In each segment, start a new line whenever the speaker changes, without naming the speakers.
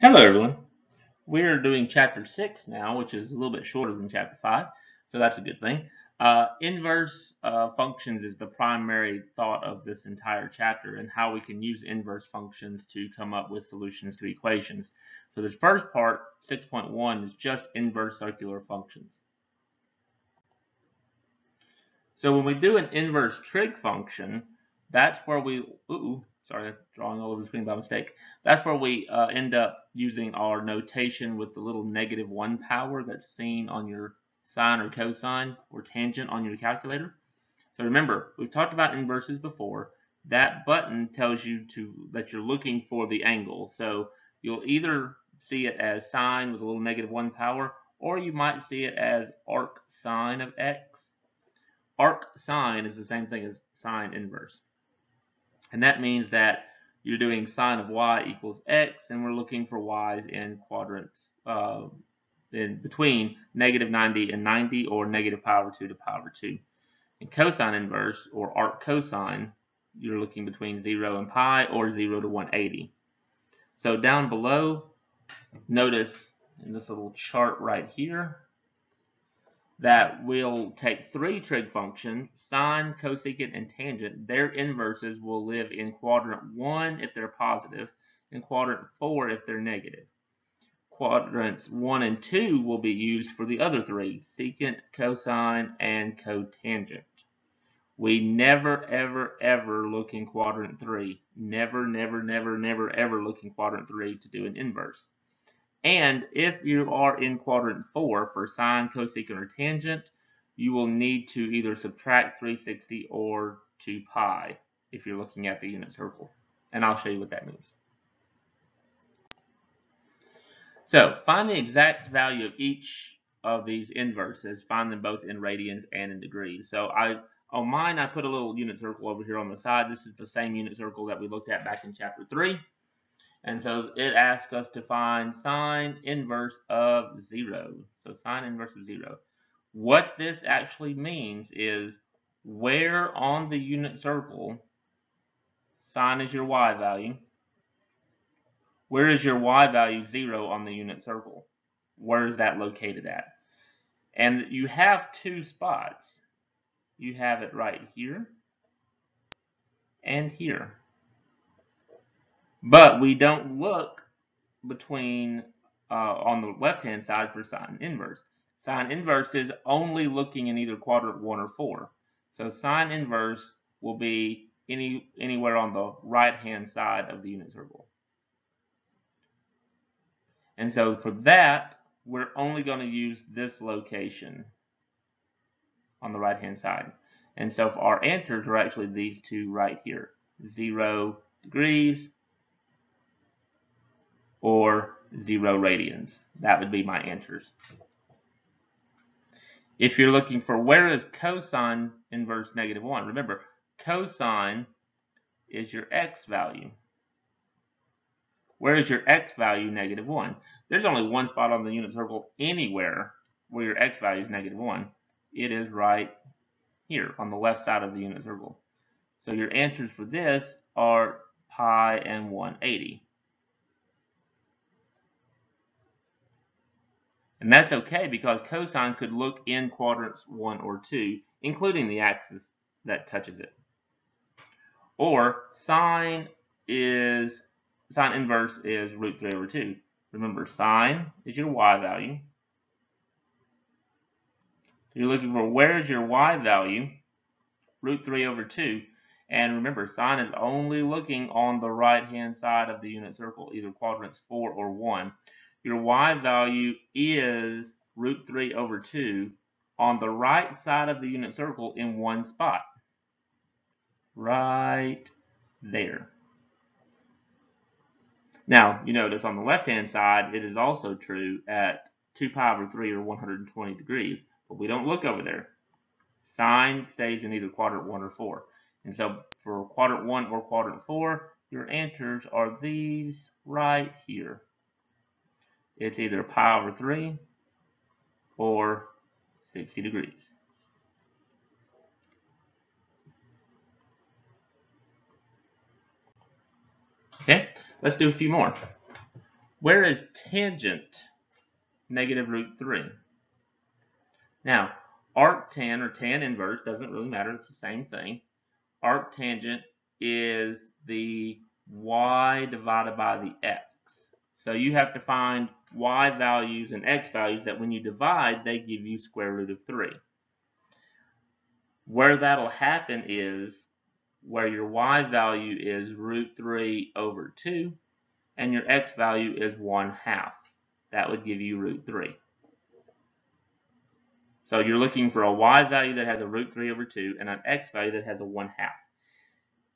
Hello, everyone. We're doing chapter 6 now, which is a little bit shorter than chapter 5, so that's a good thing. Inverse functions is the primary thought of this entire chapter and how we can use inverse functions to come up with solutions to equations. So, this first part, 6.1, is just inverse circular functions. So, when we do an inverse trig function, that's where sorry, drawing all over the screen by mistake. That's where we end up using our notation with the little -1 power that's seen on your sine or cosine or tangent on your calculator. So remember, we've talked about inverses before. That button tells you that you're looking for the angle. So you'll either see it as sine with a little -1 power, or you might see it as arc sine of x. Arc sine is the same thing as sine inverse. And that means that you're doing sine of y equals x, and we're looking for y's in quadrants in between -90 and 90, or negative power 2 to power 2. In cosine inverse, or arc cosine, you're looking between 0 and pi, or 0 to 180. So down below, notice in this little chart right here, that we'll take three trig functions, sine, cosecant, and tangent. Their inverses will live in quadrant 1 if they're positive, and quadrant 4 if they're negative. Quadrants 1 and 2 will be used for the other three, secant, cosine, and cotangent. We never, ever, ever look in quadrant 3. Never, never, never, never, ever look in quadrant 3 to do an inverse. And if you are in quadrant 4 for sine, cosecant, or tangent, you will need to either subtract 360 or 2 pi if you're looking at the unit circle. And I'll show you what that means. So find the exact value of each of these inverses. Find them both in radians and in degrees. So on mine, I put a little unit circle over here on the side. This is the same unit circle that we looked at back in chapter 3. And so it asks us to find sine inverse of 0. So sine inverse of 0. What this actually means is where on the unit circle, sine is your y value, where is your y value 0 on the unit circle? Where is that located at? And you have two spots. You have it right here and here. But we don't look between on the left-hand side for sine inverse. Sine inverse is only looking in either quadrant 1 or 4. So sine inverse will be anywhere on the right-hand side of the unit circle. And so for that, we're only going to use this location on the right-hand side. And so our answers are actually these two right here, 0 degrees or 0 radians. That would be my answers. If you're looking for where is cosine inverse -1, remember, cosine is your x value. Where is your x value -1? There's only one spot on the unit circle anywhere where your x value is -1. It is right here on the left side of the unit circle. So your answers for this are pi and 180. And that's okay because cosine could look in quadrants 1 or 2, including the axis that touches it. Or sine inverse is root 3 over 2. Remember, sine is your y value. You're looking for where is your y value, root 3 over 2. And remember, sine is only looking on the right-hand side of the unit circle, either quadrants 4 or 1. Your y value is root 3 over 2 on the right side of the unit circle in one spot. Right there. Now, you notice on the left-hand side, it is also true at 2 pi over 3 or 120 degrees, but we don't look over there. Sine stays in either quadrant 1 or 4. And so for quadrant 1 or quadrant 4, your answers are these right here. It's either pi over 3 or 60 degrees. Okay, let's do a few more. Where is tangent negative root 3? Now, arctan or tan inverse doesn't really matter. It's the same thing. Arctangent is the y divided by the x. So you have to find y values and x values that when you divide, they give you square root of 3. Where that'll happen is where your y value is root 3 over 2 and your x value is 1/2. That would give you root 3. So you're looking for a y value that has a root 3 over 2 and an x value that has a 1/2.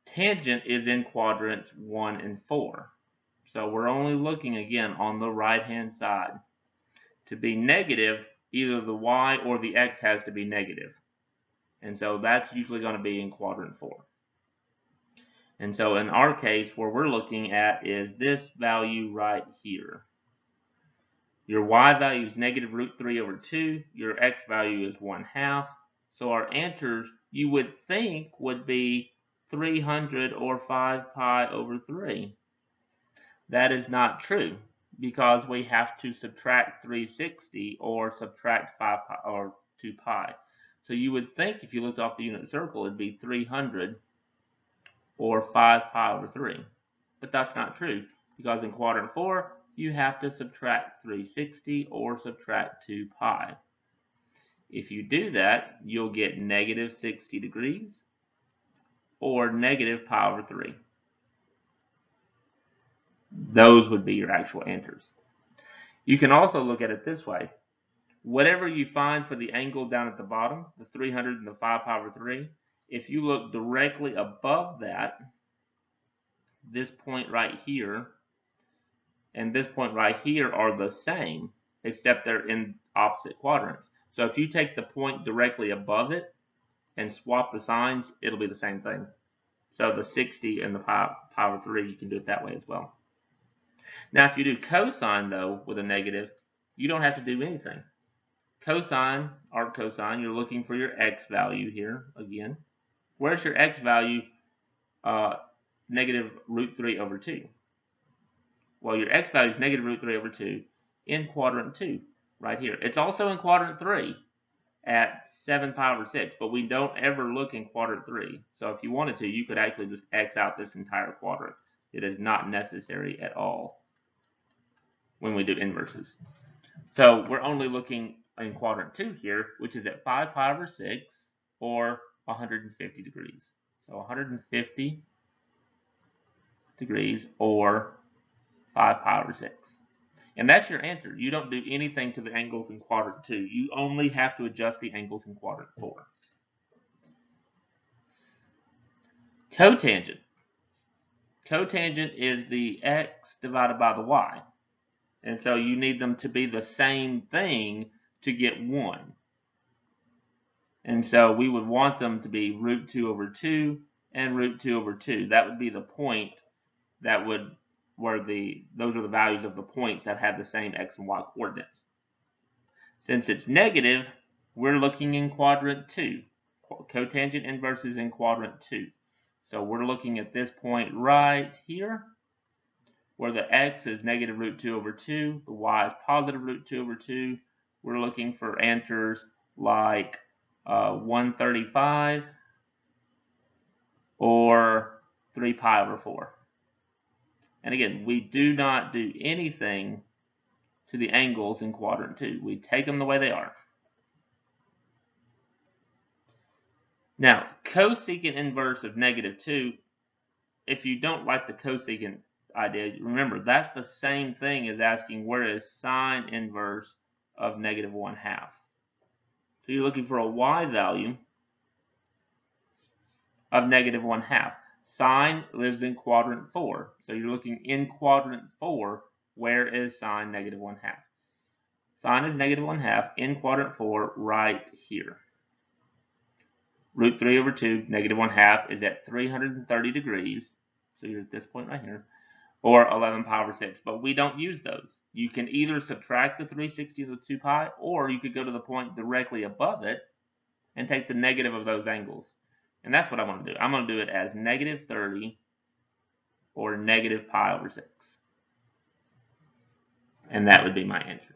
Tangent is in quadrants 1 and 4. So we're only looking again on the right hand side. To be negative, either the y or the x has to be negative. And so that's usually going to be in quadrant 4. And so in our case, where we're looking at is this value right here. Your y value is negative root 3 over 2. Your x value is 1/2. So our answers, you would think, would be 300 or 5 pi over 3. That is not true because we have to subtract 360 or subtract 5 pi or 2 pi. So you would think if you looked off the unit circle, it'd be 300 or 5 pi over 3. But that's not true because in quadrant 4, you have to subtract 360 or subtract 2 pi. If you do that, you'll get negative 60 degrees or negative pi over 3. Those would be your actual answers. You can also look at it this way. Whatever you find for the angle down at the bottom, the 300 and the 5 pi over 3, if you look directly above that, this point right here and this point right here are the same, except they're in opposite quadrants. So if you take the point directly above it and swap the signs, it'll be the same thing. So the 60 and the pi over 3, you can do it that way as well. Now if you do cosine though with a negative, you don't have to do anything. Cosine, arc cosine, you're looking for your x value here again. Where's your x value? Negative root 3 over 2. Well, your x value is negative root 3 over 2 in quadrant 2, right here. It's also in quadrant 3 at 7 pi over 6, but we don't ever look in quadrant 3. So if you wanted to, you could actually just x out this entire quadrant. It is not necessary at all when we do inverses. So we're only looking in quadrant 2 here, which is at 5 pi over 6 or 150 degrees. So 150 degrees or 5 pi over 6. And that's your answer. You don't do anything to the angles in quadrant 2. You only have to adjust the angles in quadrant 4. Cotangent. Cotangent is the x divided by the y. And so you need them to be the same thing to get 1. And so we would want them to be root 2 over 2 and root 2 over 2. That would be the point that would, those are the values of the points that have the same x and y coordinates. Since it's negative, we're looking in quadrant 2. Cotangent inverse is in quadrant 2. So we're looking at this point right here, where the x is negative root 2 over 2, the y is positive root 2 over 2. We're looking for answers like 135 or 3 pi over 4. And again, we do not do anything to the angles in quadrant 2. We take them the way they are. Now, cosecant inverse of negative 2, if you don't like the cosecant idea, remember that's the same thing as asking where is sine inverse of negative 1/2. So you're looking for a y value of negative 1/2. Sine lives in quadrant 4. So you're looking in quadrant 4, where is sine negative 1/2? Sine is negative 1/2 in quadrant 4 right here. Root 3 over 2, negative 1/2 is at 330 degrees. So you're at this point right here. Or 11 pi over 6. But we don't use those. You can either subtract the 360 and the 2 pi, or you could go to the point directly above it and take the negative of those angles. And that's what I'm going to do. I'm going to do it as negative 30 or negative pi over 6. and that would be my answers.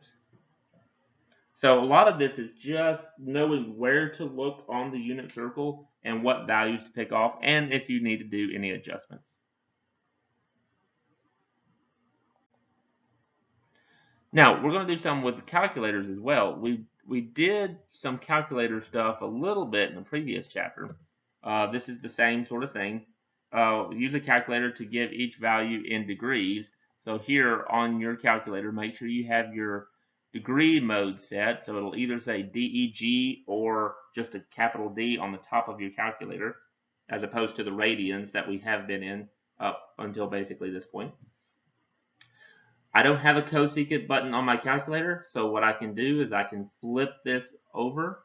So a lot of this is just knowing where to look on the unit circle and what values to pick off, and if you need to do any adjustments. Now, we're going to do some with the calculators as well. We did some calculator stuff a little bit in the previous chapter. This is the same sort of thing. Use a calculator to give each value in degrees. So here on your calculator, make sure you have your degree mode set. So it'll either say DEG or just a capital D on the top of your calculator, as opposed to the radians that we have been in up until basically this point. I don't have a cosecant button on my calculator, so what I can do is I can flip this over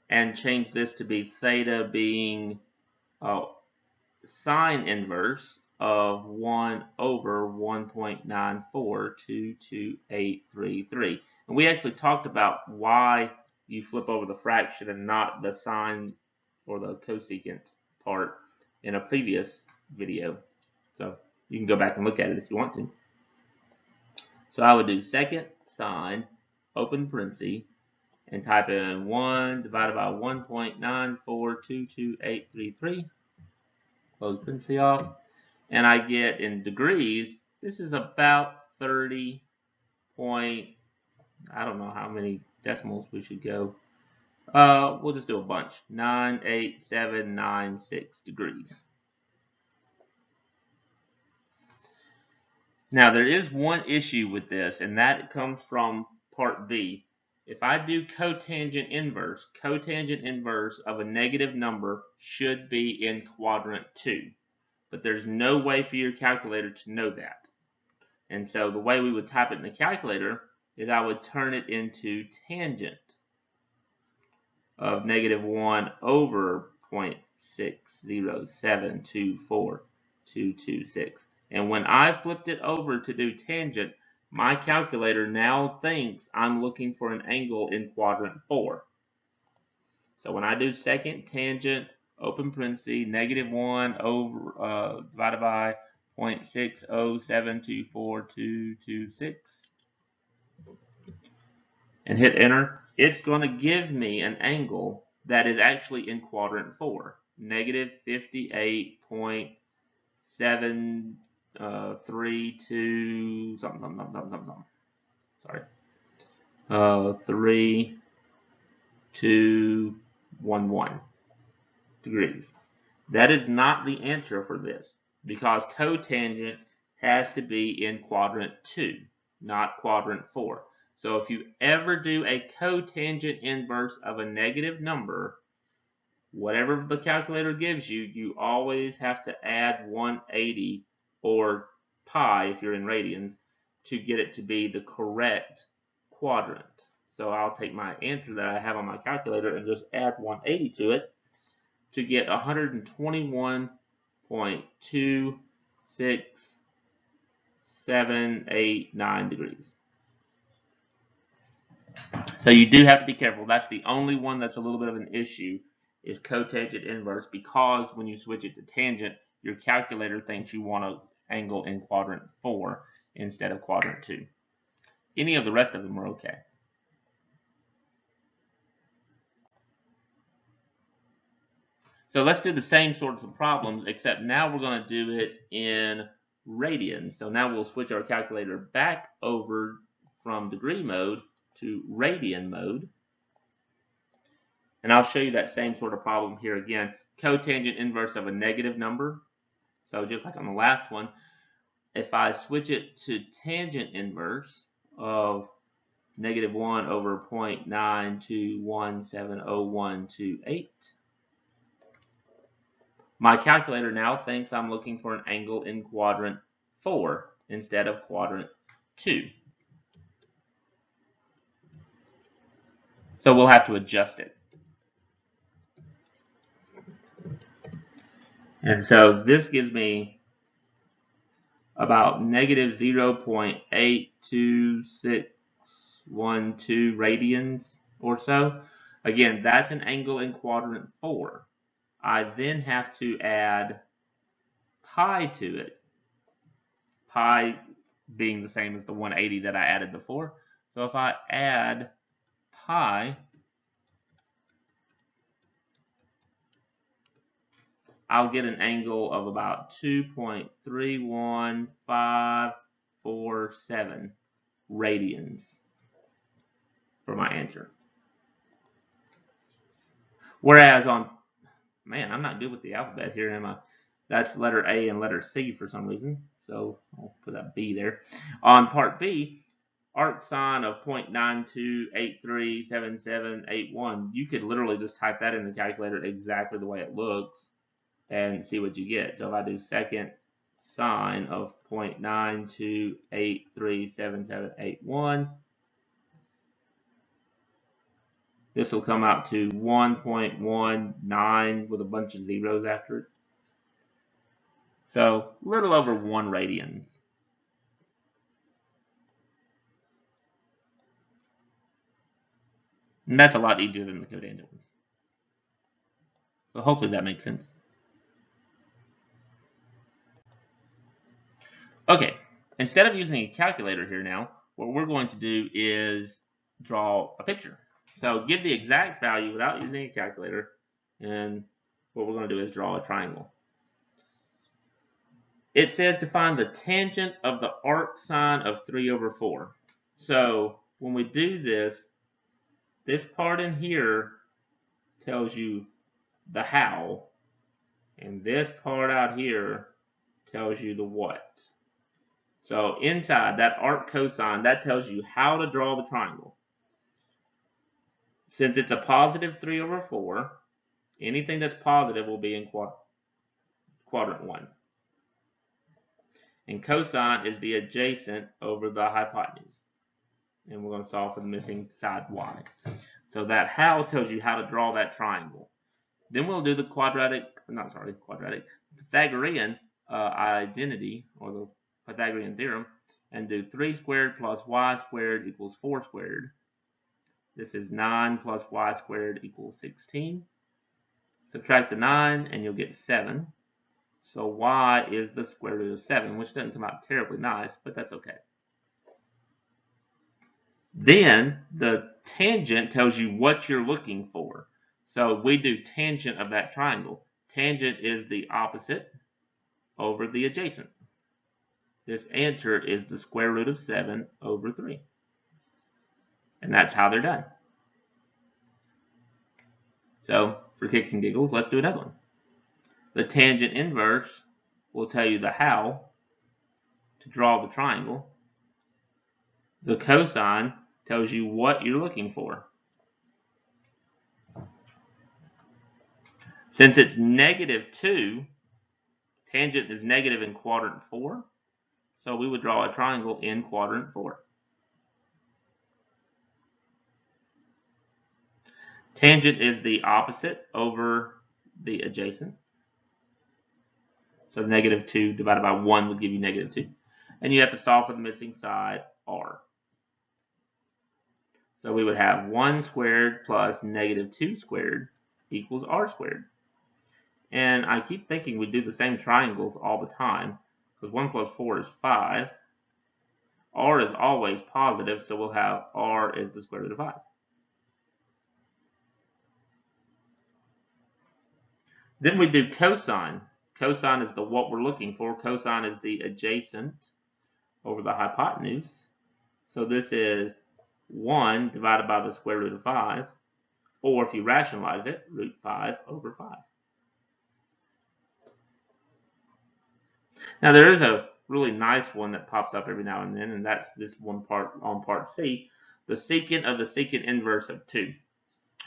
and change this to be theta being sine inverse of 1 over 1.9422833. And we actually talked about why you flip over the fraction and not the sine or the cosecant part in a previous video. So you can go back and look at it if you want to. So I would do second sine, open parenthesis, and type in 1 divided by 1.9422833, close parenthesis off, and I get in degrees, this is about 30 point, I don't know how many decimals we should go. We'll just do a bunch, 98796 degrees. Now, there is one issue with this, and that comes from part B. If I do cotangent inverse of a negative number should be in quadrant 2. But there's no way for your calculator to know that. And so the way we would type it in the calculator is I would turn it into tangent of negative 1 over 0.607242226. And when I flipped it over to do tangent, my calculator now thinks I'm looking for an angle in quadrant 4. So when I do second tangent, open parenthesis, negative 1 over divided by 0.607242226, and hit enter, it's going to give me an angle that is actually in quadrant 4, negative 58.732 something. Sorry. 3211 degrees. That is not the answer for this because cotangent has to be in quadrant 2, not quadrant 4. So if you ever do a cotangent inverse of a negative number, whatever the calculator gives you, you always have to add 180 or pi if you're in radians to get it to be the correct quadrant. So I'll take my answer that I have on my calculator and just add 180 to it to get 121.26789 degrees. So you do have to be careful. That's the only one that's a little bit of an issue, is cotangent inverse, because when you switch it to tangent, your calculator thinks you want an angle in quadrant 4 instead of quadrant 2. Any of the rest of them are okay. So let's do the same sorts of problems, except now we're going to do it in radians. So now we'll switch our calculator back over from degree mode to radian mode. And I'll show you that same sort of problem here again. Cotangent inverse of a negative number. So just like on the last one, if I switch it to tangent inverse of negative 1 over 0.9217028, my calculator now thinks I'm looking for an angle in quadrant 4 instead of quadrant 2. So we'll have to adjust it. And so this gives me about negative 0.82612 radians or so. Again, that's an angle in quadrant 4. I then have to add pi to it. Pi being the same as the 180 that I added before. So if I add pi, I'll get an angle of about 2.31547 radians for my answer. Whereas on, man, I'm not good with the alphabet here, am I? That's letter A and letter C for some reason. So I'll put that B there. On part B, arc sine of 0.92837781, you could literally just type that in the calculator exactly the way it looks and see what you get. So if I do second sine of 0.92837781, this will come out to 1.19 with a bunch of zeros after it. So a little over 1 radians. And that's a lot easier than the cotangent ones. So hopefully that makes sense. Okay, instead of using a calculator here now, what we're going to do is draw a picture. So give the exact value without using a calculator, and what we're going to do is draw a triangle. It says to find the tangent of the arc sine of 3/4. So when we do this, this part in here tells you the how, and this part out here tells you the what. So inside that arc cosine, that tells you how to draw the triangle. Since it's a positive 3/4, anything that's positive will be in quadrant 1. And cosine is the adjacent over the hypotenuse. And we're going to solve for the missing side y. So that how tells you how to draw that triangle. Then we'll do the Pythagorean identity, or the Pythagorean theorem, and do 3 squared plus y squared equals 4 squared. This is 9 plus y squared equals 16. Subtract the 9 and you'll get 7. So y is the square root of 7, which doesn't come out terribly nice, but that's okay. Then the tangent tells you what you're looking for. So we do tangent of that triangle. Tangent is the opposite over the adjacent. This answer is the square root of 7/3. And that's how they're done. So for kicks and giggles, let's do another one. The tangent inverse will tell you the how to draw the triangle. The cosine tells you what you're looking for. Since it's -2, tangent is negative in quadrant 4, so we would draw a triangle in quadrant 4. Tangent is the opposite over the adjacent. So -2 divided by 1 would give you -2. And you have to solve for the missing side, r. So we would have 1 squared plus -2 squared equals r squared. And I keep thinking we do the same triangles all the time, because 1 plus 4 is 5. R is always positive, so we'll have r is the square root of 5. Then we do cosine. Cosine is what we're looking for. Cosine is the adjacent over the hypotenuse. So this is 1 divided by the square root of 5, or if you rationalize it, root 5/5. Now there is a really nice one that pops up every now and then, and that's this one part on part C, the secant of the secant inverse of 2.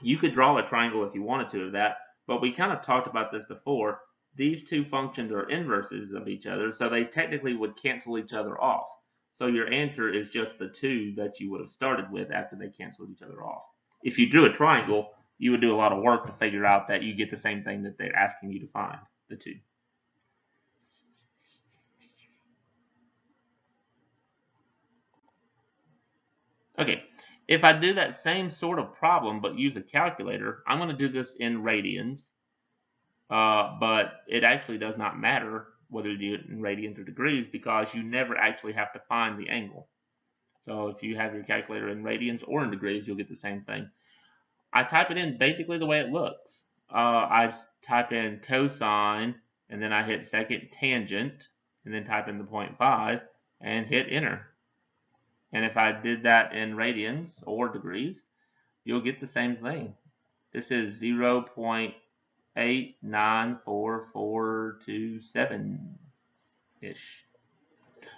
You could draw a triangle if you wanted to of that, but we kind of talked about this before. These two functions are inverses of each other, so they technically would cancel each other off. So your answer is just the 2 that you would have started with after they canceled each other off. If you drew a triangle, you would do a lot of work to figure out that you get the same thing that they're asking you to find, the 2. Okay, if I do that same sort of problem but use a calculator, I'm going to do this in radians, but it actually does not matter whether you do it in radians or degrees, because you never actually have to find the angle. So if you have your calculator in radians or in degrees, you'll get the same thing. I type it in basically the way it looks. I type in cosine, and then I hit second tangent, and then type in the 0.5 and hit enter. And if I did that in radians or degrees, you'll get the same thing. This is 0.894427-ish.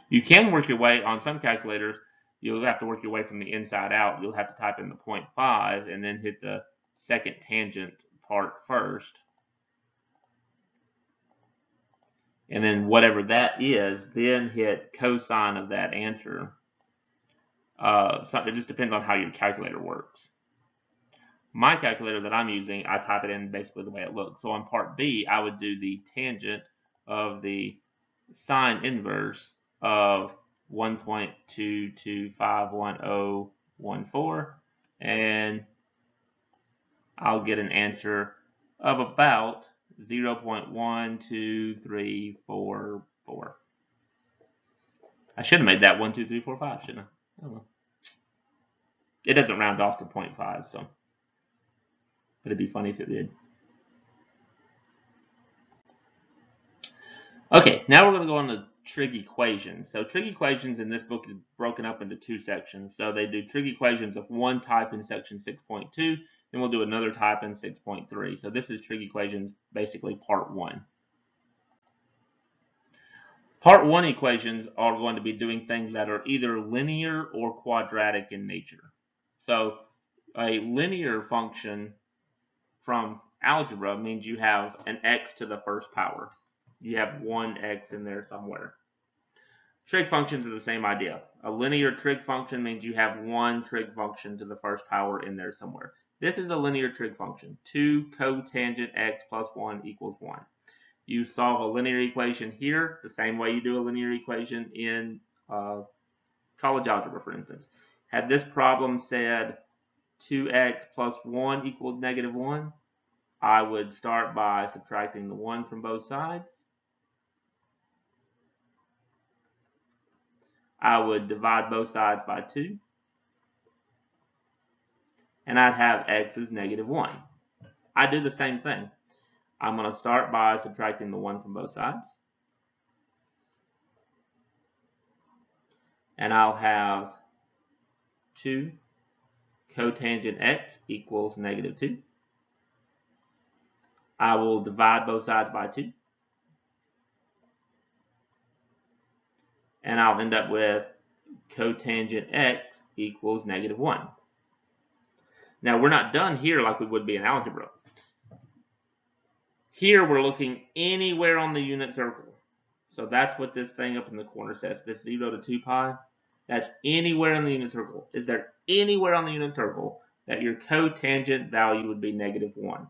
You can work your way on some calculators. You'll have to work your way from the inside out. You'll have to type in the 0.5 and then hit the second tangent part first. And then whatever that is, then hit cosine of that answer. So it just depends on how your calculator works. My calculator that I'm using, I type it in basically the way it looks. So on part B, I would do the tangent of the sine inverse of 1.22511014, and I'll get an answer of about 0.12344. I should have made that 12345, shouldn't I? Oh well. It doesn't round off to 0.5, so but it'd be funny if it did. Okay, now we're going to go on to trig equations. So trig equations in this book is broken up into two sections. So they do trig equations of one type in section 6.2, then we'll do another type in 6.3. So this is trig equations, basically part 1. Part 1 equations are going to be doing things that are either linear or quadratic in nature. So a linear function from algebra means you have an x to the first power. You have one x in there somewhere. Trig functions are the same idea. A linear trig function means you have one trig function to the first power in there somewhere. This is a linear trig function. 2 cotangent x plus 1 equals 1. You solve a linear equation here the same way you do a linear equation in college algebra, for instance. Had this problem said 2x plus 1 equals -1, I would start by subtracting the 1 from both sides. I would divide both sides by 2. And I'd have x is -1. I do the same thing. I'm going to start by subtracting the 1 from both sides. And I'll have 2 cotangent x equals -2. I will divide both sides by 2. And I'll end up with cotangent x equals -1. Now we're not done here like we would be in algebra. Here we're looking anywhere on the unit circle. So that's what this thing up in the corner says. This 0 to 2 pi, that's anywhere in the unit circle. Is there anywhere on the unit circle that your cotangent value would be -1?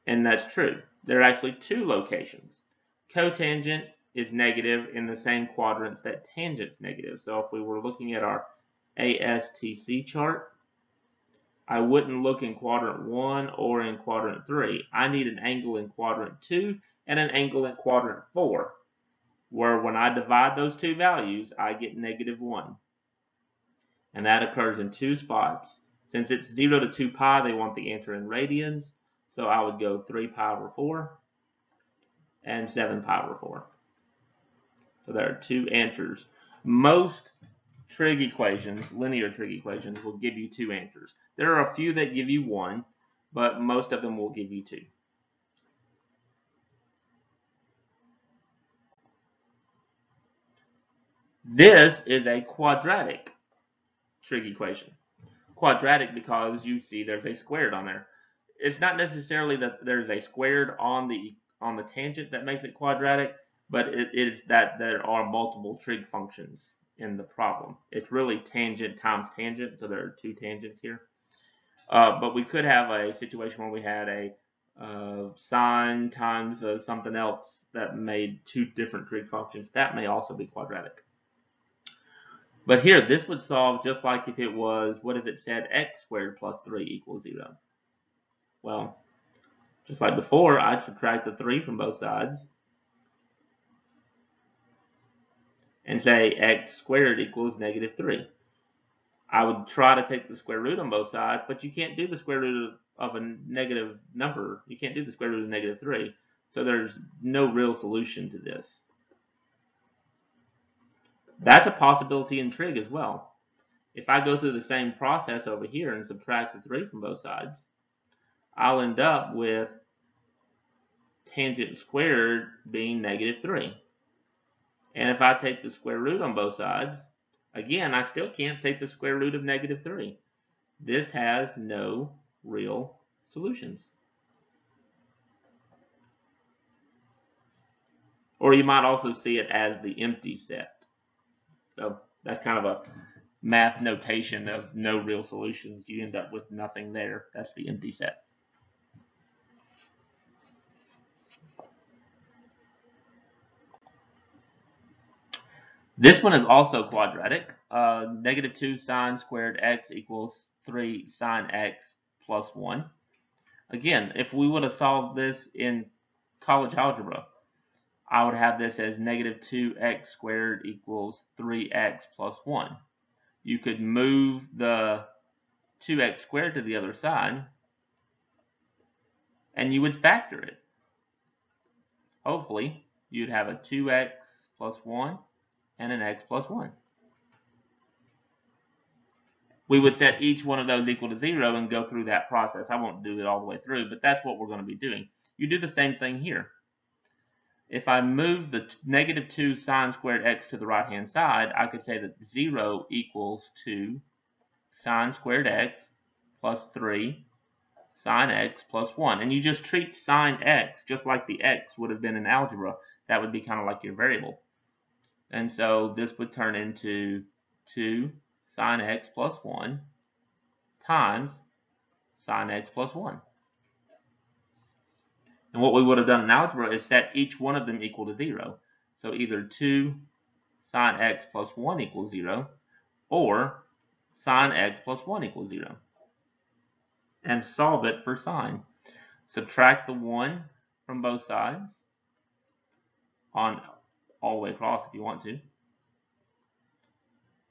And that's true. There are actually two locations. Cotangent is negative in the same quadrants that tangent's negative. So if we were looking at our ASTC chart, I wouldn't look in quadrant 1 or in quadrant 3. I need an angle in quadrant 2 and an angle in quadrant 4, where when I divide those two values, I get -1. And that occurs in two spots. Since it's 0 to 2 pi, they want the answer in radians. So I would go 3 pi over 4 and 7 pi over 4. So there are two answers. Most trig equations, linear trig equations, will give you two answers. There are a few that give you one, but most of them will give you two. This is a quadratic trig equation. Quadratic because you see there's a squared on there. It's not necessarily that there's a squared on the tangent that makes it quadratic, but it is that there are multiple trig functions in the problem. It's really tangent times tangent, so there are two tangents here. But we could have a situation where we had a sine times something else that made two different trig functions. That may also be quadratic. But here, this would solve just like if it was, what if it said x squared plus 3 equals 0? Well, just like before, I'd subtract the 3 from both sides. and say x squared equals negative 3. I would try to take the square root on both sides, but you can't do the square root of a negative number. You can't do the square root of negative 3. So there's no real solution to this. That's a possibility in trig as well. If I go through the same process over here and subtract the 3 from both sides, I'll end up with tangent squared being negative 3. And if I take the square root on both sides, again, I still can't take the square root of negative 3. This has no real solutions. Or you might also see it as the empty set. So that's kind of a math notation of no real solutions. You end up with nothing there. That's the empty set. This one is also quadratic. Negative 2 sine squared x equals 3 sine x plus 1. Again, if we would have solved this in college algebra, I would have this as negative 2x squared equals 3x plus 1. You could move the 2x squared to the other side, and you would factor it. Hopefully, you'd have a 2x plus 1 and an x plus 1. We would set each one of those equal to 0 and go through that process. I won't do it all the way through, but that's what we're going to be doing. You do the same thing here. If I move the negative 2 sine squared x to the right-hand side, I could say that 0 equals 2 sine squared x plus 3 sine x plus 1. And you just treat sine x just like the x would have been in algebra. That would be kind of like your variable. And so this would turn into 2 sine x plus 1 times sine x plus 1. And what we would have done in algebra is set each one of them equal to 0. So either 2 sine x plus 1 equals 0, or sine x plus 1 equals 0. And solve it for sine. Subtract the 1 from both sides, on all the way across if you want to.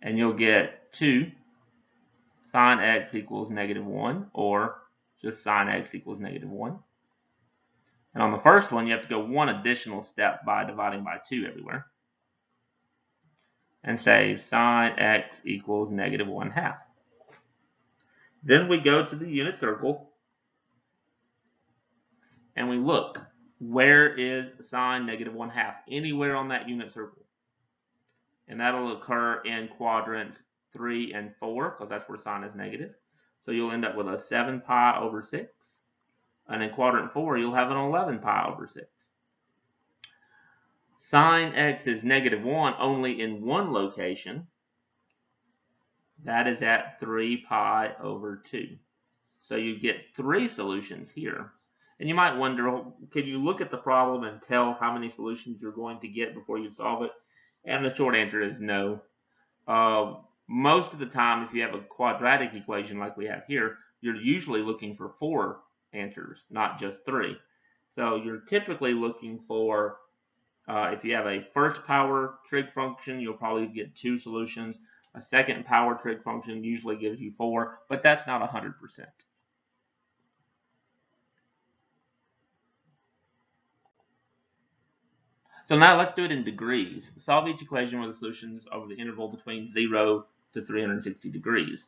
And you'll get 2 sine x equals negative 1, or just sine x equals negative 1. And on the first one, you have to go one additional step by dividing by 2 everywhere. And say sine x equals negative 1/2. Then we go to the unit circle, and we look. Where is sine negative 1/2? Anywhere on that unit circle. And that'll occur in quadrants 3 and 4, because that's where sine is negative. So you'll end up with a 7 pi over 6. And in quadrant 4, you'll have an 11 pi over 6. Sine x is negative 1 only in one location. That is at 3 pi over 2. So you get 3 solutions here. And you might wonder, can you look at the problem and tell how many solutions you're going to get before you solve it? And the short answer is no. Most of the time, if you have a quadratic equation like we have here, you're usually looking for 4 answers, not just 3. So you're typically looking for, if you have a first power trig function, you'll probably get 2 solutions. A second power trig function usually gives you 4, but that's not 100%. So now let's do it in degrees. Solve each equation with the solutions over the interval between 0 to 360 degrees.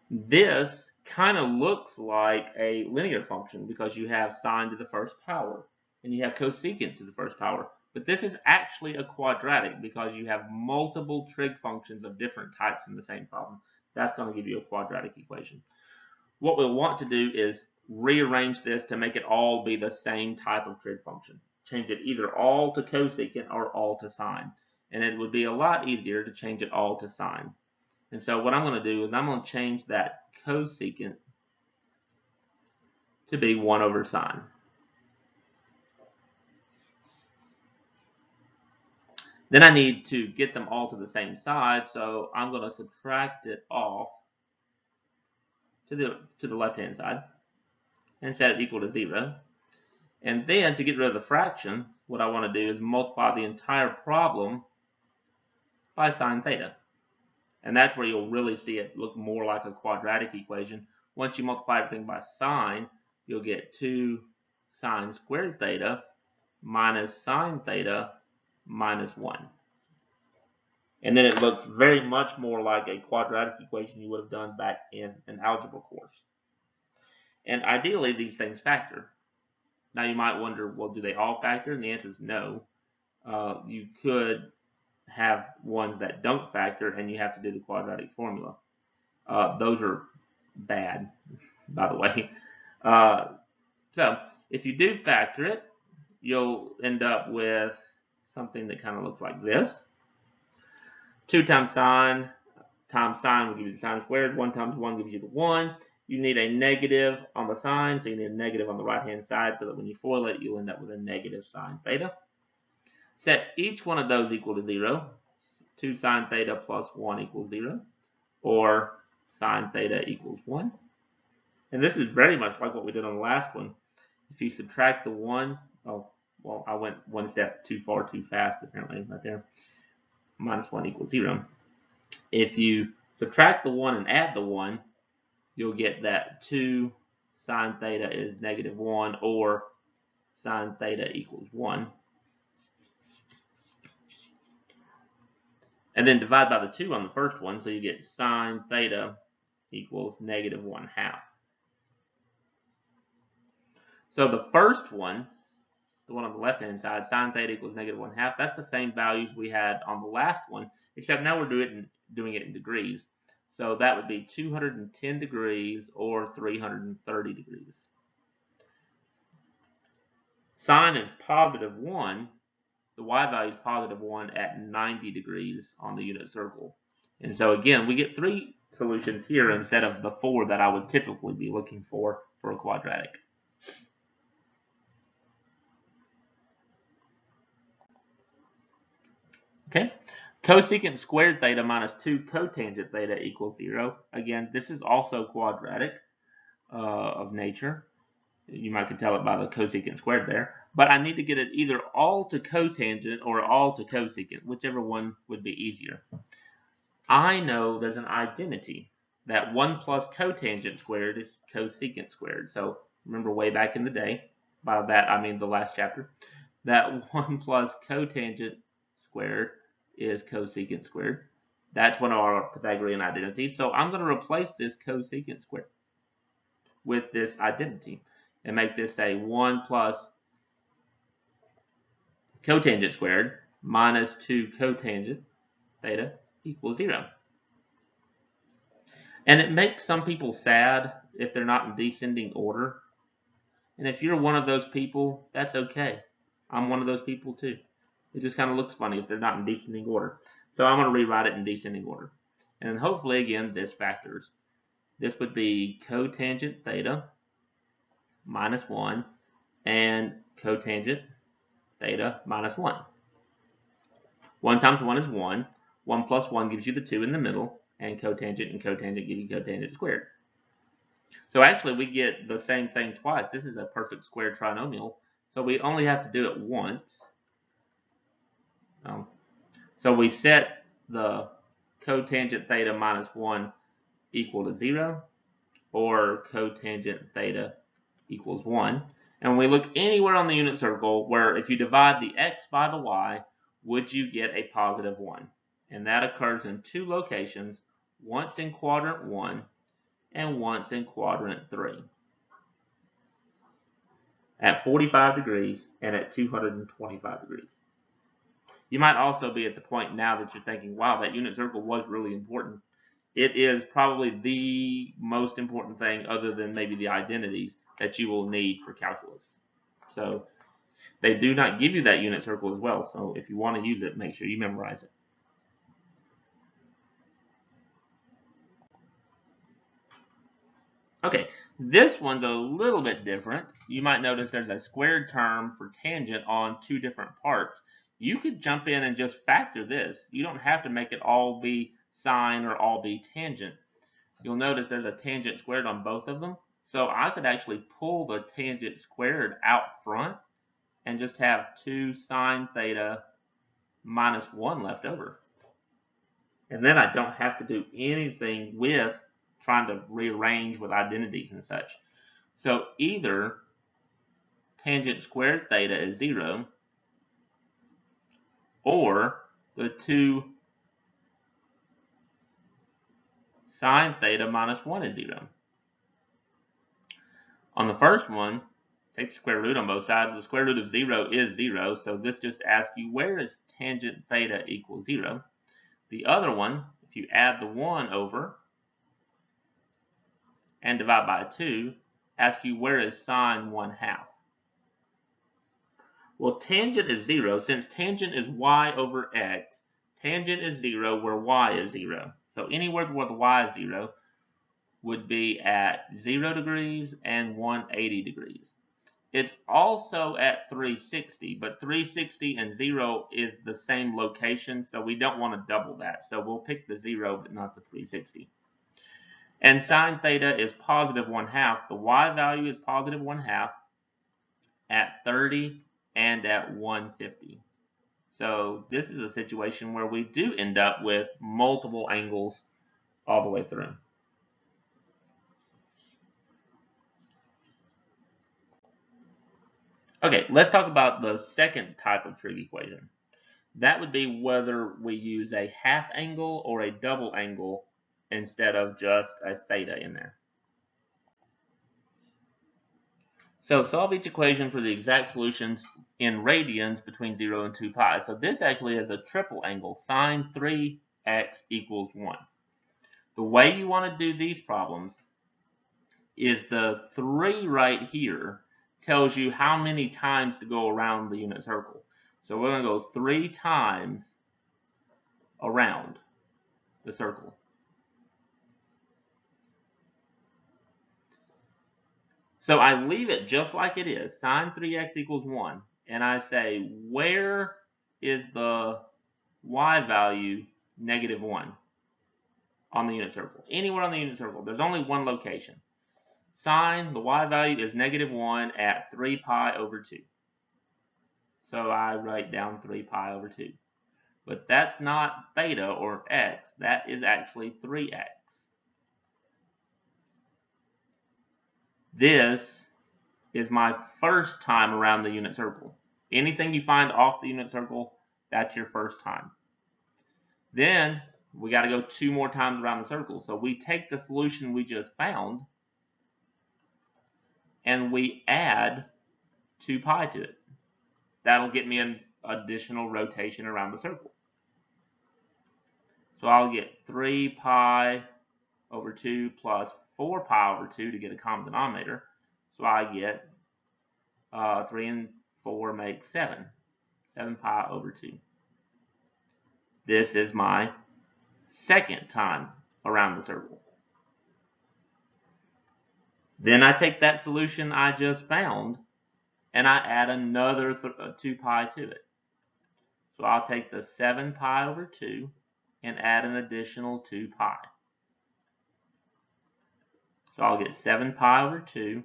This kind of looks like a linear function because you have sine to the first power and you have cosecant to the first power. But this is actually a quadratic because you have multiple trig functions of different types in the same problem. That's going to give you a quadratic equation. What we'll want to do is rearrange this to make it all be the same type of trig function. Change it either all to cosecant or all to sine. And it would be a lot easier to change it all to sine. And so what I'm going to do is I'm going to change that cosecant to be 1 over sine. Then I need to get them all to the same side, so I'm going to subtract it off to the left-hand side and set it equal to 0. And then to get rid of the fraction, what I want to do is multiply the entire problem by sine theta. And that's where you'll really see it look more like a quadratic equation. Once you multiply everything by sine, you'll get 2 sine squared theta minus sine theta minus 1. And then it looks very much more like a quadratic equation you would have done back in an algebra course. And ideally, these things factor. Now you might wonder, well, do they all factor? And the answer is no. You could have ones that don't factor and you have to do the quadratic formula. Those are bad, by the way. So if you do factor it, you'll end up with something that kind of looks like this. 2 times sine will give you the sine squared. 1 times 1 gives you the 1. You need a negative on the sine, so you need a negative on the right-hand side so that when you FOIL it, you'll end up with a negative sine theta. Set each one of those equal to 0. 2 sine theta plus 1 equals 0. Or sine theta equals 1. And this is very much like what we did on the last one. If you subtract the 1, oh, well, I went one step too far too fast apparently right there. Minus 1 equals 0. If you subtract the 1 and add the 1, you'll get that 2 sine theta is negative 1 or sine theta equals 1. And then divide by the 2 on the first one, so you get sine theta equals negative 1/2. So the first one, the one on the left-hand side, sine theta equals negative 1/2, that's the same values we had on the last one, except now we're doing it in degrees. So that would be 210 degrees or 330 degrees. Sine is positive 1. The y value is positive 1 at 90 degrees on the unit circle. And so again, we get 3 solutions here instead of the 4 that I would typically be looking for a quadratic. Okay, cosecant squared theta minus 2 cotangent theta equals 0. Again, this is also quadratic of nature. You might could tell it by the cosecant squared there. But I need to get it either all to cotangent or all to cosecant, whichever one would be easier. I know there's an identity that 1 plus cotangent squared is cosecant squared. So remember way back in the day, by that I mean the last chapter, that 1 plus cotangent squared is cosecant squared. That's one of our Pythagorean identities. So I'm going to replace this cosecant squared with this identity and make this say 1 plus cotangent squared minus 2 cotangent theta equals 0. And it makes some people sad if they're not in descending order. And if you're one of those people, that's okay. I'm one of those people too. It just kind of looks funny if they're not in descending order. So I'm going to rewrite it in descending order. And hopefully, again, this factors. This would be cotangent theta minus 1 and cotangent theta minus 1. 1 times 1 is 1. 1 plus 1 gives you the 2 in the middle. And cotangent and cotangent give you cotangent squared. So actually, we get the same thing twice. This is a perfect square trinomial. So we only have to do it once. So we set the cotangent theta minus 1 equal to 0, or cotangent theta equals 1. And when we look anywhere on the unit circle where if you divide the x by the y, would you get a positive 1? And that occurs in 2 locations, once in quadrant 1 and once in quadrant 3. At 45 degrees and at 225 degrees. You might also be at the point now that you're thinking, wow, that unit circle was really important. It is probably the most important thing other than maybe the identities that you will need for calculus. So they do not give you that unit circle as well. So if you want to use it, make sure you memorize it. Okay, this one's a little bit different. You might notice there's a squared term for tangent on 2 different parts. You could jump in and just factor this. You don't have to make it all be sine or all be tangent. You'll notice there's a tangent squared on both of them. So I could actually pull the tangent squared out front and just have 2 sine theta minus 1 left over. And then I don't have to do anything with trying to rearrange with identities and such. So either tangent squared theta is 0, or the 2 sine theta minus 1 is 0. On the first one, take the square root on both sides. The square root of 0 is 0, so this just asks you where is tangent theta equals 0. The other one, if you add the 1 over and divide by 2, asks you where is sine 1/2. Well, tangent is 0. Since tangent is y over x, tangent is 0 where y is 0. So anywhere where the y is 0 would be at 0 degrees and 180 degrees. It's also at 360, but 360 and 0 is the same location, so we don't want to double that. So we'll pick the 0, but not the 360. And sine theta is positive 1/2. The y value is positive 1/2 at 30 and at 150. So this is a situation where we do end up with multiple angles all the way through. Okay, let's talk about the second type of trig equation. That would be whether we use a half angle or a double angle instead of just a theta in there. So solve each equation for the exact solutions in radians between 0 and 2 pi. So this actually is a triple angle, sine 3x equals 1. The way you want to do these problems is the 3 right here tells you how many times to go around the unit circle. So we're going to go 3 times around the circle. So I leave it just like it is, sine 3x equals 1, and I say, where is the y value negative 1 on the unit circle? Anywhere on the unit circle. There's only one location. Sine, the y value is negative 1 at 3 pi over 2. So I write down 3 pi over 2. But that's not theta or x. That is actually 3x. This is my first time around the unit circle. Anything you find off the unit circle, that's your first time. Then we got to go 2 more times around the circle. So we take the solution we just found and we add 2 pi to it. That'll get me an additional rotation around the circle. So I'll get 3 pi over 2 plus 4 pi over 2 to get a common denominator. So I get 3 and 4 make 7. 7 pi over 2. This is my second time around the circle. Then I take that solution I just found and I add another 2 pi to it. So I'll take the 7 pi over 2 and add an additional 2 pi. So I'll get 7 pi over 2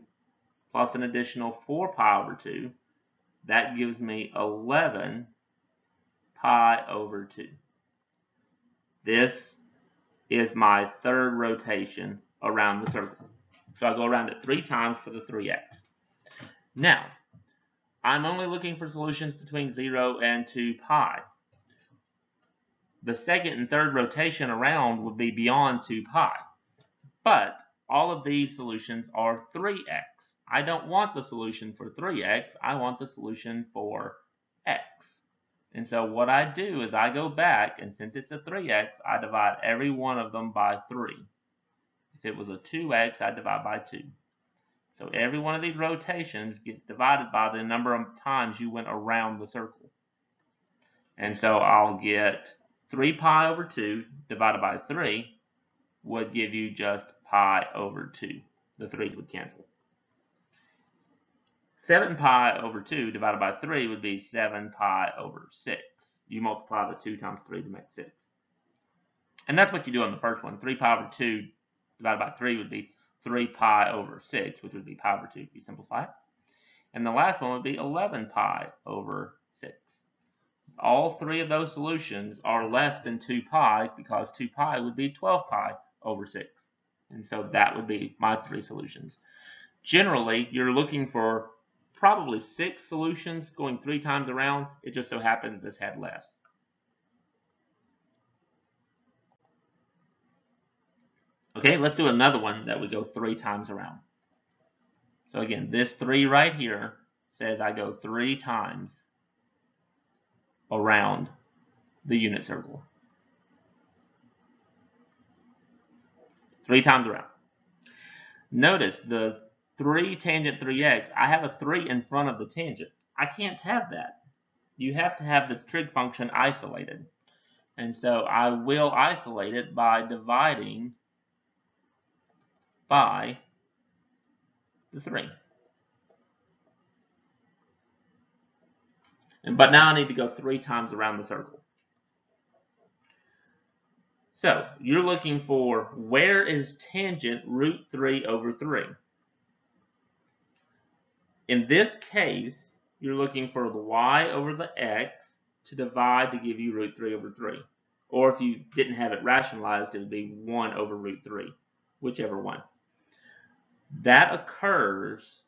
plus an additional 4 pi over 2. That gives me 11 pi over 2. This is my third rotation around the circle. So I go around it 3 times for the 3x. Now, I'm only looking for solutions between 0 and 2 pi. The second and third rotation around would be beyond 2 pi. But all of these solutions are 3x. I don't want the solution for 3x. I want the solution for x. And so what I do is I go back, and since it's a 3x, I divide every one of them by 3. If it was a 2x, I divide by 2. So every one of these rotations gets divided by the number of times you went around the circle. And so I'll get 3 pi over 2 divided by 3 would give you just pi over 2. The 3's would cancel. 7 pi over 2 divided by 3 would be 7 pi over 6. You multiply the 2 times 3 to make 6. And that's what you do on the first one. 3 pi over 2 divided by 3 would be 3 pi over 6, which would be pi over 2 if you simplify it. And the last one would be 11 pi over 6. all three of those solutions are less than 2 pi, because 2 pi would be 12 pi over 6. And so that would be my 3 solutions. Generally, you're looking for probably 6 solutions going 3 times around. It just so happens this had less. Okay, let's do another one that we go 3 times around. So again, this 3 right here says I go 3 times around the unit circle. 3 times around. Notice the 3 tangent 3x, I have a 3 in front of the tangent. I can't have that. You have to have the trig function isolated. And so I will isolate it by dividing by the 3. But now I need to go 3 times around the circle. So you're looking for, where is tangent root 3 over 3? In this case, you're looking for the y over the x to divide to give you root 3 over 3. Or if you didn't have it rationalized, it would be 1 over root 3, whichever one. That occurs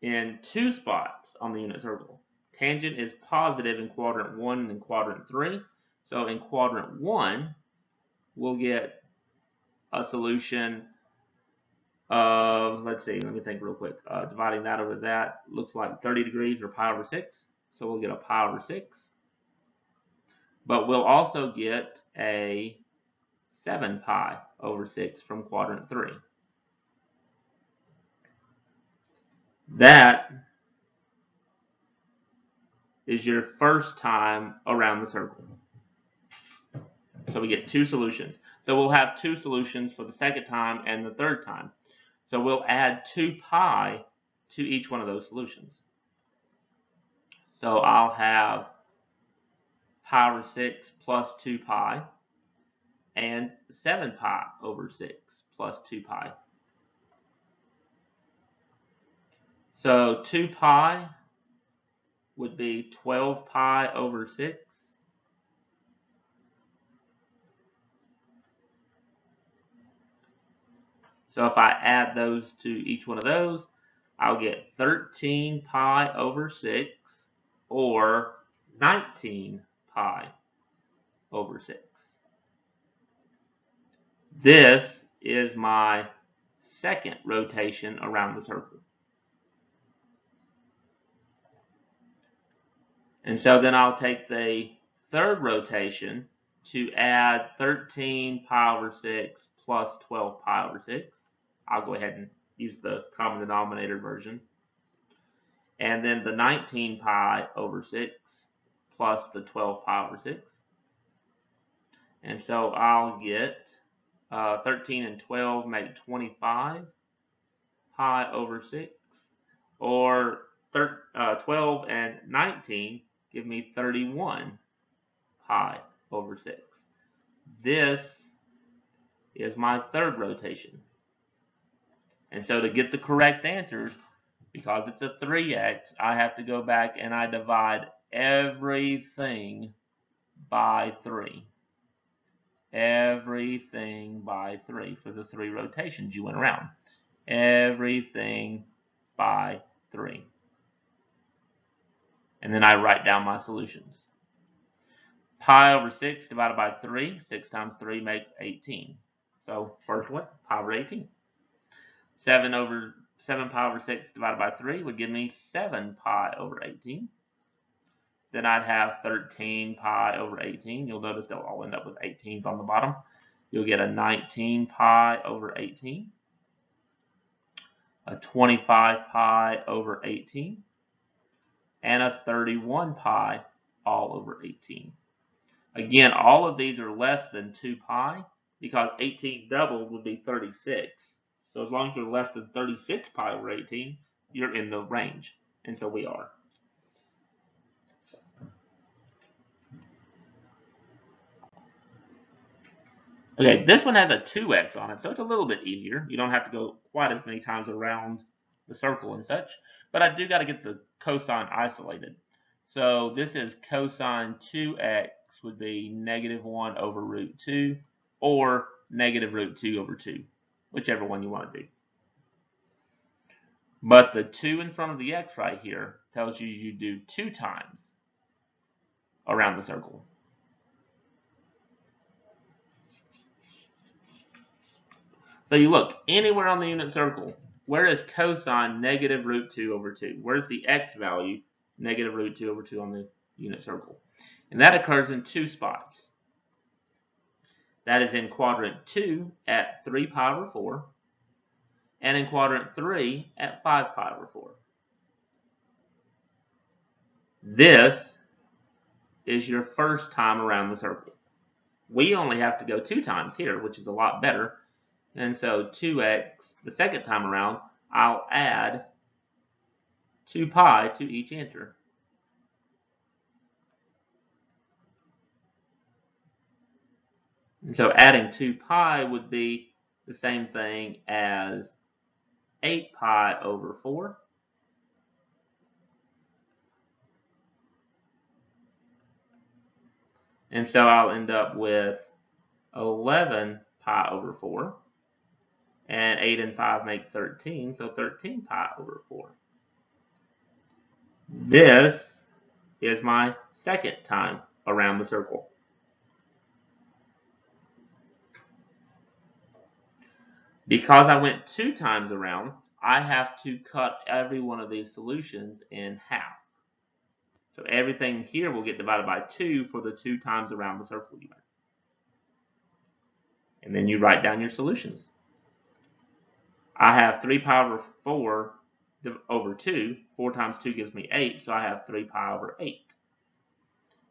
in 2 spots on the unit circle. Tangent is positive in quadrant 1 and in quadrant 3. So in quadrant 1, we'll get a solution of, let's see, let me think real quick. Dividing that over that looks like 30 degrees, or pi over 6. So we'll get a pi over 6. But we'll also get a 7 pi over 6 from quadrant 3. That is your first time around the circle. So we get 2 solutions. So we'll have 2 solutions for the second time and the third time. So we'll add 2 pi to each one of those solutions. So I'll have pi over 6 plus 2 pi and 7 pi over 6 plus 2 pi. So 2 pi would be 12 pi over 6. So if I add those to each one of those, I'll get 13 pi over 6, or 19 pi over 6. This is my second rotation around the circle. And so then I'll take the third rotation to add 13 pi over 6 plus 12 pi over 6. I'll go ahead and use the common denominator version. And then the 19 pi over 6 plus the 12 pi over 6. And so I'll get 13 and 12 make 25 pi over 6. Or 12 and 19 give me 31 pi over 6. This is my third rotation. And so to get the correct answers, because it's a 3x, I have to go back and I divide everything by 3. Everything by 3 for the 3 rotations you went around. Everything by 3. And then I write down my solutions. Pi over 6 divided by 3. 6 times 3 makes 18. So first one, pi over 18. 7 pi over 6 divided by 3 would give me 7 pi over 18. Then I'd have 13 pi over 18. You'll notice they'll all end up with 18s on the bottom. You'll get a 19 pi over 18. A 25 pi over 18. And a 31 pi all over 18. Again, all of these are less than 2 pi, because 18 doubled would be 36. So as long as you're less than 36 pi over 18, you're in the range. And so we are. Okay, this one has a 2x on it, so it's a little bit easier. You don't have to go quite as many times around the circle and such. But I do got to get the cosine isolated. So this is cosine 2x would be -1 over root 2 or negative root 2 over 2, whichever one you want to do. But the 2 in front of the x right here tells you do 2 times around the circle. So you look anywhere on the unit circle, where is cosine negative root 2 over 2? Where's the x value, negative root 2 over 2 on the unit circle? And that occurs in 2 spots. That is in quadrant 2 at 3 pi over 4, and in quadrant 3 at 5 pi over 4. This is your first time around the circle. We only have to go 2 times here, which is a lot better. And so 2x, the second time around, I'll add 2 pi to each answer. And so adding 2 pi would be the same thing as 8 pi over 4. And so I'll end up with 11 pi over 4. And 8 and 5 make 13, so 13 pi over 4. This is my second time around the circle. Because I went 2 times around, I have to cut every one of these solutions in half. So everything here will get divided by 2 for the 2 times around the circle you went. And then you write down your solutions. I have 3 pi over 4 over 2. 4 times 2 gives me 8, so I have 3 pi over 8.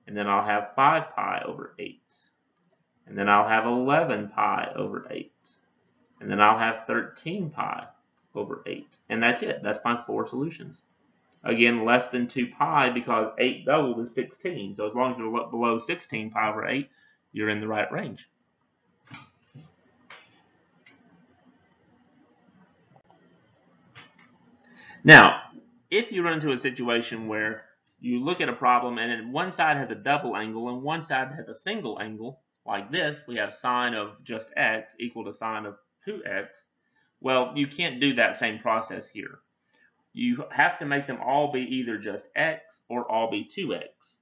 And then I'll have 5 pi over 8. And then I'll have 11 pi over 8. And then I'll have 13 pi over 8. And that's it. That's my 4 solutions. Again, less than 2 pi because 8 doubled is 16. So as long as you're below 16 pi over 8, you're in the right range. Now, if you run into a situation where you look at a problem and one side has a double angle and one side has a single angle, like this, we have sine of just x equal to sine of 2x. Well, you can't do that same process here. You have to make them all be either just x or all be 2x.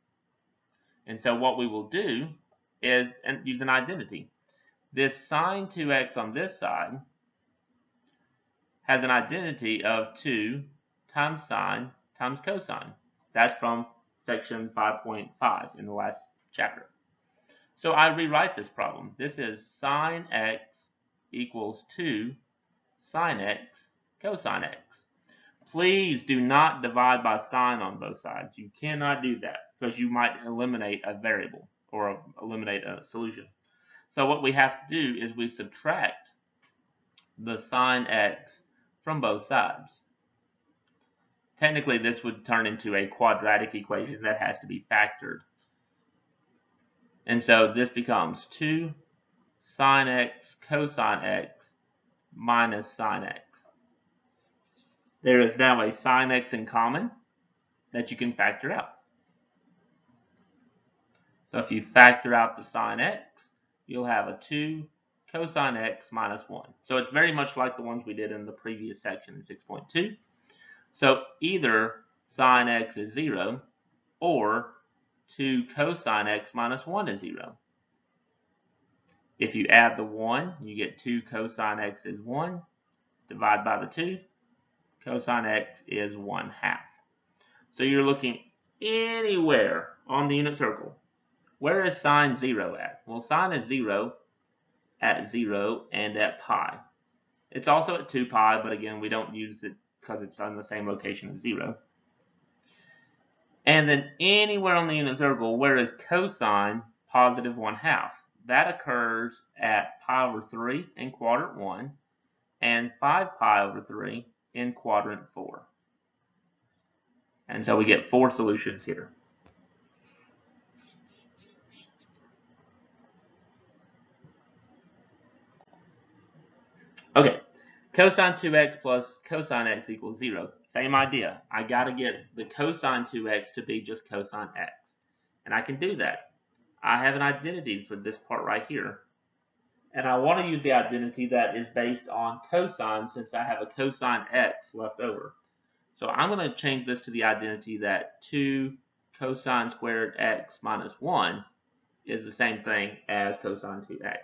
And so what we will do is use an identity. This sine 2x on this side has an identity of 2 times sine times cosine. That's from section 5.5 in the last chapter. So I rewrite this problem. This is sine x equals 2 sine x cosine x. Please do not divide by sine on both sides. You cannot do that because you might eliminate a variable or eliminate a solution. So what we have to do is we subtract the sine x from both sides. Technically, this would turn into a quadratic equation that has to be factored. And so this becomes 2 sine x cosine x minus sine x. There is now a sine x in common that you can factor out. So if you factor out the sine x, you'll have a 2 cosine x minus 1. So it's very much like the ones we did in the previous section in 6.2. So either sine x is 0 or 2 cosine x minus 1 is 0. If you add the 1, you get 2 cosine x is 1. Divide by the 2. Cosine x is 1/2. So you're looking anywhere on the unit circle. Where is sine 0 at? Well, sine is 0 at 0 and at pi. It's also at 2 pi, but again, we don't use it because it's on the same location as 0. And then anywhere on the unit circle, where is cosine positive 1/2? That occurs at pi over 3 in quadrant 1 and 5 pi over 3 in quadrant 4. And so we get 4 solutions here. Okay, cosine 2x plus cosine x equals 0. Same idea. I got to get the cosine 2x to be just cosine x. And I can do that. I have an identity for this part right here. And I want to use the identity that is based on cosine since I have a cosine x left over. So I'm going to change this to the identity that 2 cosine squared x minus 1 is the same thing as cosine 2x.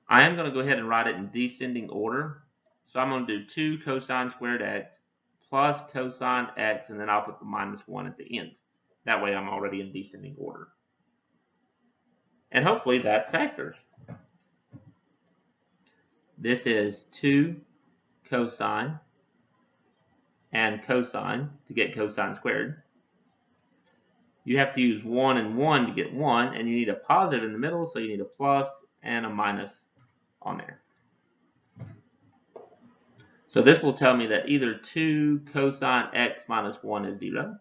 I am going to go ahead and write it in descending order. So I'm going to do 2 cosine squared x plus cosine x, and then I'll put the minus 1 at the end. That way I'm already in descending order. And hopefully that factors. This is 2 cosine and cosine to get cosine squared. You have to use 1 and 1 to get 1, and you need a positive in the middle, so you need a plus and a minus on there. So this will tell me that either 2 cosine x minus 1 is 0,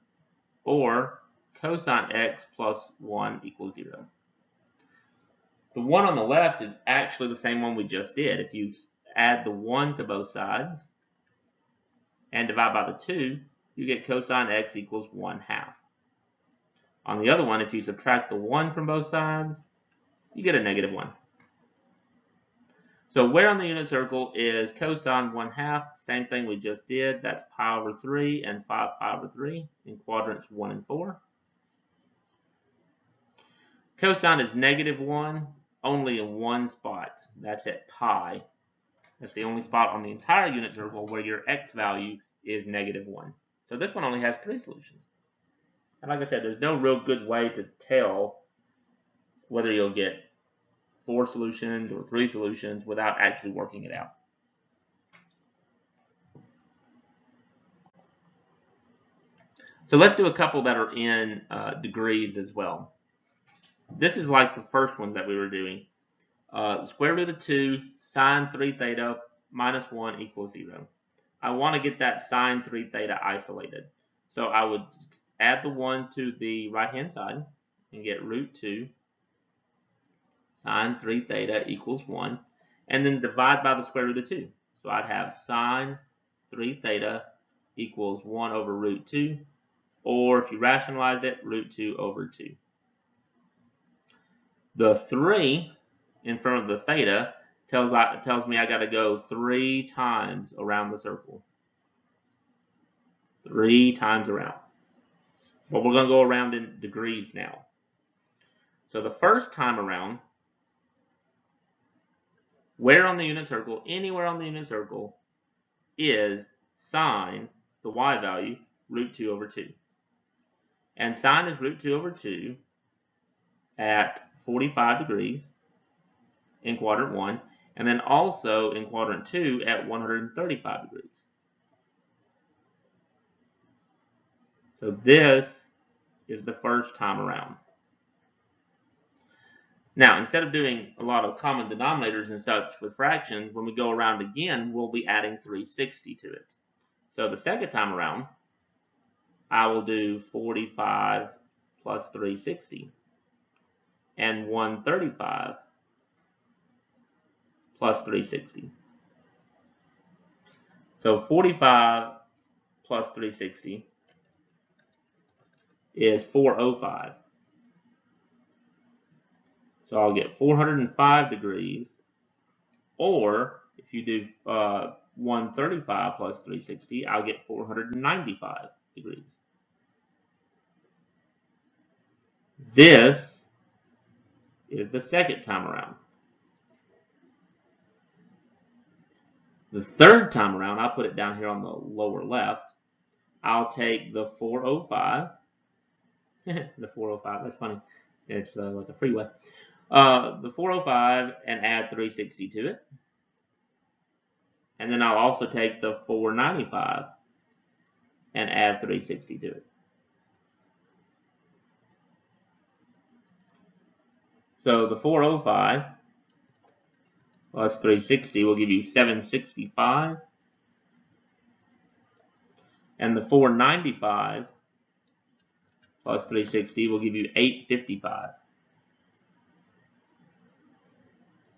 or cosine x plus 1 equals 0. The one on the left is actually the same one we just did. If you add the 1 to both sides and divide by the 2, you get cosine x equals 1/2. On the other one, if you subtract the 1 from both sides, you get a negative 1. So where on the unit circle is cosine 1/2? Same thing we just did. That's pi over 3 and 5 pi over 3 in quadrants 1 and 4. Cosine is negative 1 only in one spot. That's at pi. That's the only spot on the entire unit circle where your x value is negative 1. So this one only has 3 solutions. And like I said, there's no real good way to tell whether you'll get 4 solutions or 3 solutions without actually working it out. So let's do a couple that are in degrees as well. This is like the first one that we were doing. Square root of 2 sine 3 theta minus 1 equals 0. I want to get that sine 3 theta isolated. So I would add the 1 to the right hand side and get root 2 sine 3 theta equals 1, and then divide by the square root of 2. So I'd have sine 3 theta equals 1 over root 2, or if you rationalize it, root 2 over 2. The 3 in front of the theta tells me I got to go 3 times around the circle. 3 times around. But we're going to go around in degrees now. So the first time around, where on the unit circle, anywhere on the unit circle, is sine, the y value, root 2 over 2. And sine is root 2 over 2 at 45 degrees in quadrant 1, and then also in quadrant 2 at 135 degrees. So this is the first time around. Now, instead of doing a lot of common denominators and such with fractions, when we go around again, we'll be adding 360 to it. So the second time around, I will do 45 plus 360 and 135 plus 360. So 45 plus 360 is 405. So I'll get 405 degrees, or if you do 135 plus 360, I'll get 495 degrees. This is the second time around. The third time around, I'll put it down here on the lower left. I'll take the 405. The 405, that's funny. It's like a freeway. The 405 and add 360 to it. And then I'll also take the 495 and add 360 to it. So the 405 plus 360 will give you 765. And the 495 plus 360 will give you 855.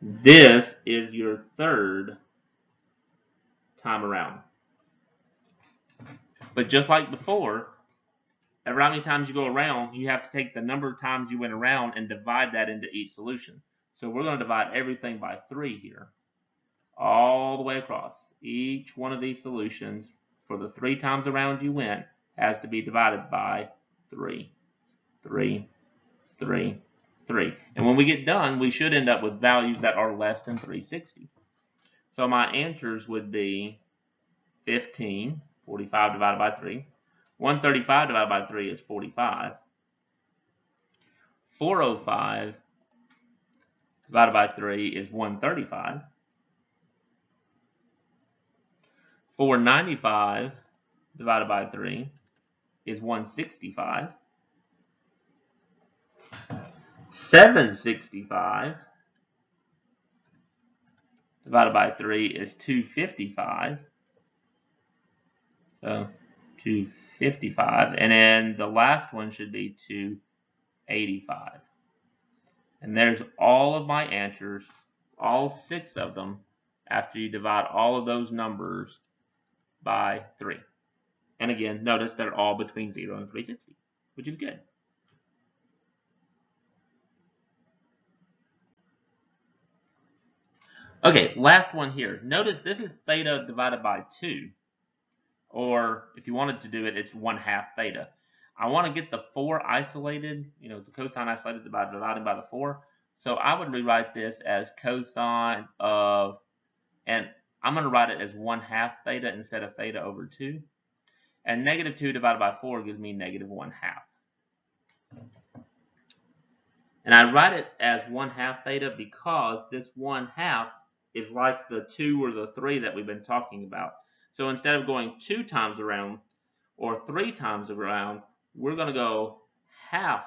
This is your third time around. But just like before, every how many times you go around, you have to take the number of times you went around and divide that into each solution. So we're going to divide everything by 3 here, all the way across. Each one of these solutions, for the 3 times around you went, has to be divided by 3, 3, 3, 3. And when we get done, we should end up with values that are less than 360. So my answers would be 15, 45 divided by 3. 135 divided by 3 is 45. 405 divided by 3 is 135. 495 divided by 3 is 165. 765 divided by 3 is 255. So 255. And then the last one should be 285. And there's all of my answers, all 6 of them, after you divide all of those numbers by 3. And again, notice they're all between 0 and 360, which is good. Okay, last one here. Notice this is theta divided by 2. Or if you wanted to do it, it's 1/2 theta. I want to get the 4 isolated, the cosine isolated by dividing by the 4. So I would rewrite this as cosine of, and I'm going to write it as 1/2 theta instead of theta over 2. And negative 2 divided by 4 gives me negative 1/2. And I write it as 1/2 theta because this 1/2 is like the 2 or the 3 that we've been talking about. So instead of going 2 times around or 3 times around, we're going to go half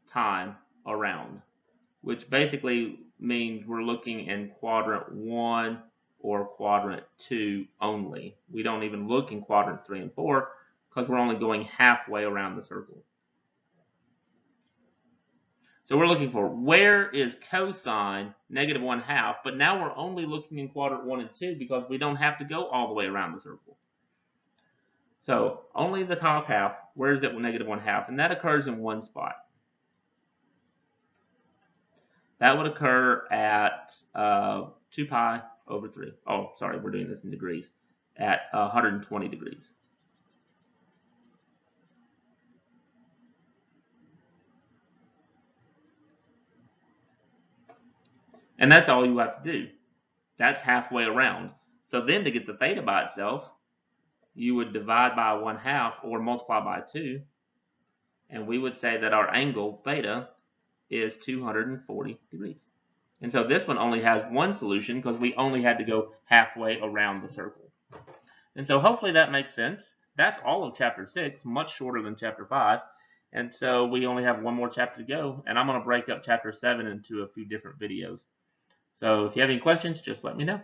time around, which basically means we're looking in quadrant 1 or quadrant 2 only. We don't even look in quadrants 3 and 4 because we're only going halfway around the circle. So we're looking for where is cosine negative 1/2, but now we're only looking in quadrant 1 and 2 because we don't have to go all the way around the circle. So only the top half, where is it negative 1/2? And that occurs in one spot. That would occur at 2 pi over 3. Oh, sorry, we're doing this in degrees. At 120 degrees. And that's all you have to do. That's halfway around. So then to get the theta by itself, you would divide by 1/2 or multiply by 2. And we would say that our angle, theta, is 240 degrees. And so this one only has one solution because we only had to go halfway around the circle. And so hopefully that makes sense. That's all of chapter 6, much shorter than chapter 5. And so we only have one more chapter to go. And I'm going to break up chapter 7 into a few different videos. So if you have any questions, just let me know.